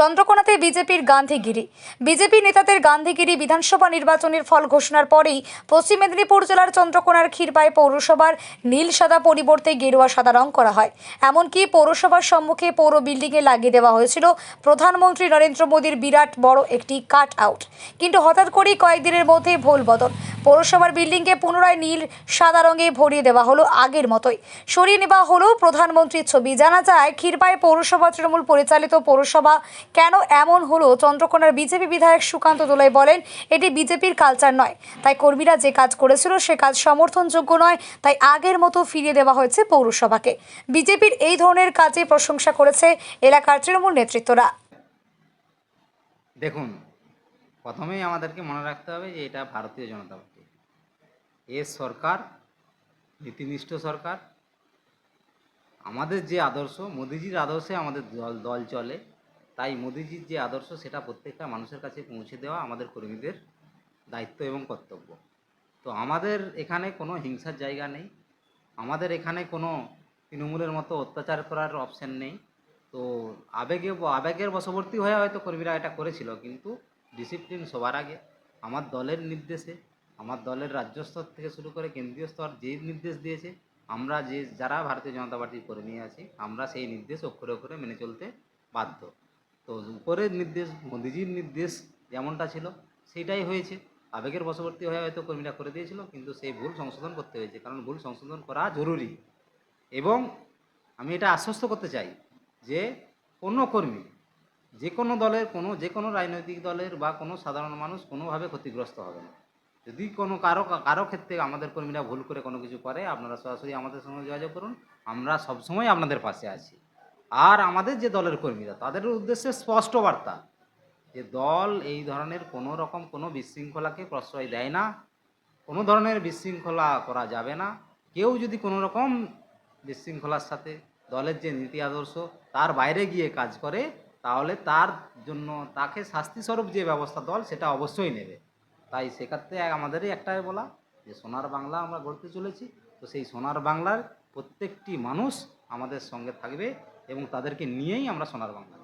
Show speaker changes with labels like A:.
A: চন্দ্রকোনাতে বিজেপির গান্ধীগিরি। বিজেপি নেতাদের গান্ধীগিরি। বিধানসভা নির্বাচনের ফল ঘোষণার পরেই পশ্চিম মেদিনীপুর জেলার চন্দ্রকোনার ক্ষীরপাই পৌরসভার নীল সাদা পরিবর্তে গেরুয়া সাদা রং করা হয়। এমনকি পৌরসভার সম্মুখে পৌর বিল্ডিংয়ে লাগিয়ে দেওয়া হয়েছিল প্রধানমন্ত্রী নরেন্দ্র মোদীর বিরাট বড় একটি কাট আউট। কিন্তু হঠাৎ করেই কয়েকদিনের মধ্যে ভুল বদল। পৌরসভার বিল্ডিংকে পুনরায় নীল সাদা রঙে ভরিয়ে দেওয়া হলো আগের মতোই। সরিয়ে নেওয়া হলো প্রধানমন্ত্রীর ছবি। জানা যায়, ক্ষীরপাই পৌরসভা তৃণমূল পরিচালিত পৌরসভা। কেন এমন হলো? চন্দ্রকোনার বিজেপি বিধায়ক সুকান্ত দোলাই বলেন, এটি বিজেপির কালচার নয়। তাই কর্মীরা যে কাজ করেছিল সে কাজ সমর্থনযোগ্য নয়। তাই আগের মতো ফিরিয়ে দেওয়া হয়েছে পৌরসভাকে। বিজেপির এই ধরনের কাজে প্রশংসা করেছে এলাকার তৃণমূল নেতৃত্বরা।
B: দেখুন, প্রথমেই আমাদেরকে মনে রাখতে হবে যে এটা ভারতীয় জনতা পার্টি, এর সরকার নীতিনিষ্ঠ সরকার। আমাদের যে আদর্শ, মোদিজির আদর্শে আমাদের দল চলে। তাই মোদিজির যে আদর্শ সেটা প্রত্যেকটা মানুষের কাছে পৌঁছে দেওয়া আমাদের কর্মীদের দায়িত্ব এবং কর্তব্য। তো আমাদের এখানে কোনো হিংসার জায়গা নেই, আমাদের এখানে কোনো তৃণমূলের মতো অত্যাচার করার অপশান নেই। তো আবেগের বশবর্তী হয়ে হয়তো কর্মীরা এটা করেছিল, কিন্তু ডিসিপ্লিন সবার আগে। আমার দলের নির্দেশে, আমার দলের রাজ্য স্তর থেকে শুরু করে কেন্দ্রীয় স্তর যে নির্দেশ দিয়েছে, আমরা যারা ভারতীয় জনতা পার্টির কর্মী আছি, আমরা সেই নির্দেশ অক্ষরে অক্ষরে মেনে চলতে বাধ্য। তো উপরের নির্দেশ, মোদিজির নির্দেশ যেমনটা ছিল সেইটাই হয়েছে। আবেগের বশবর্তী হয়ে হয়তো কর্মীরা করে দিয়েছিল, কিন্তু সেই ভুল সংশোধন করতে হয়েছে, কারণ ভুল সংশোধন করা জরুরি। এবং আমি এটা আশ্বস্ত করতে চাই যে কোনো কর্মী, যে কোনো দলের, যে কোনো রাজনৈতিক দলের বা কোনো সাধারণ মানুষ কোনোভাবে ক্ষতিগ্রস্ত হবে না। যদি কারো ক্ষেত্রে আমাদের কর্মীরা ভুল করে কোনো কিছু করে, আপনারা সরাসরি আমাদের সঙ্গে যোগাযোগ করুন, আমরা সবসময় আপনাদের পাশে আছি। আর আমাদের যে দলের কর্মীরা, তাদের উদ্দেশ্যে স্পষ্ট বার্তা যে দল এই ধরনের কোনো রকম কোনো বিশৃঙ্খলাকে প্রশ্রয় দেয় না, কোনো ধরনের বিশৃঙ্খলা করা যাবে না। কেউ যদি কোনো রকম বিশৃঙ্খলার সাথে দলের যে নীতি আদর্শ তার বাইরে গিয়ে কাজ করে, তাহলে তার জন্য তাকে শাস্তিস্বরূপ যে ব্যবস্থা দল সেটা অবশ্যই নেবে। তাই সেক্ষেত্রে আমাদেরই একটাই বলা যে সোনার বাংলা আমরা গড়তে চলেছি। তো সেই সোনার বাংলার প্রত্যেকটি মানুষ আমাদের সঙ্গে থাকবে এবং তাদেরকে নিয়েই আমরা সোনার বাংলা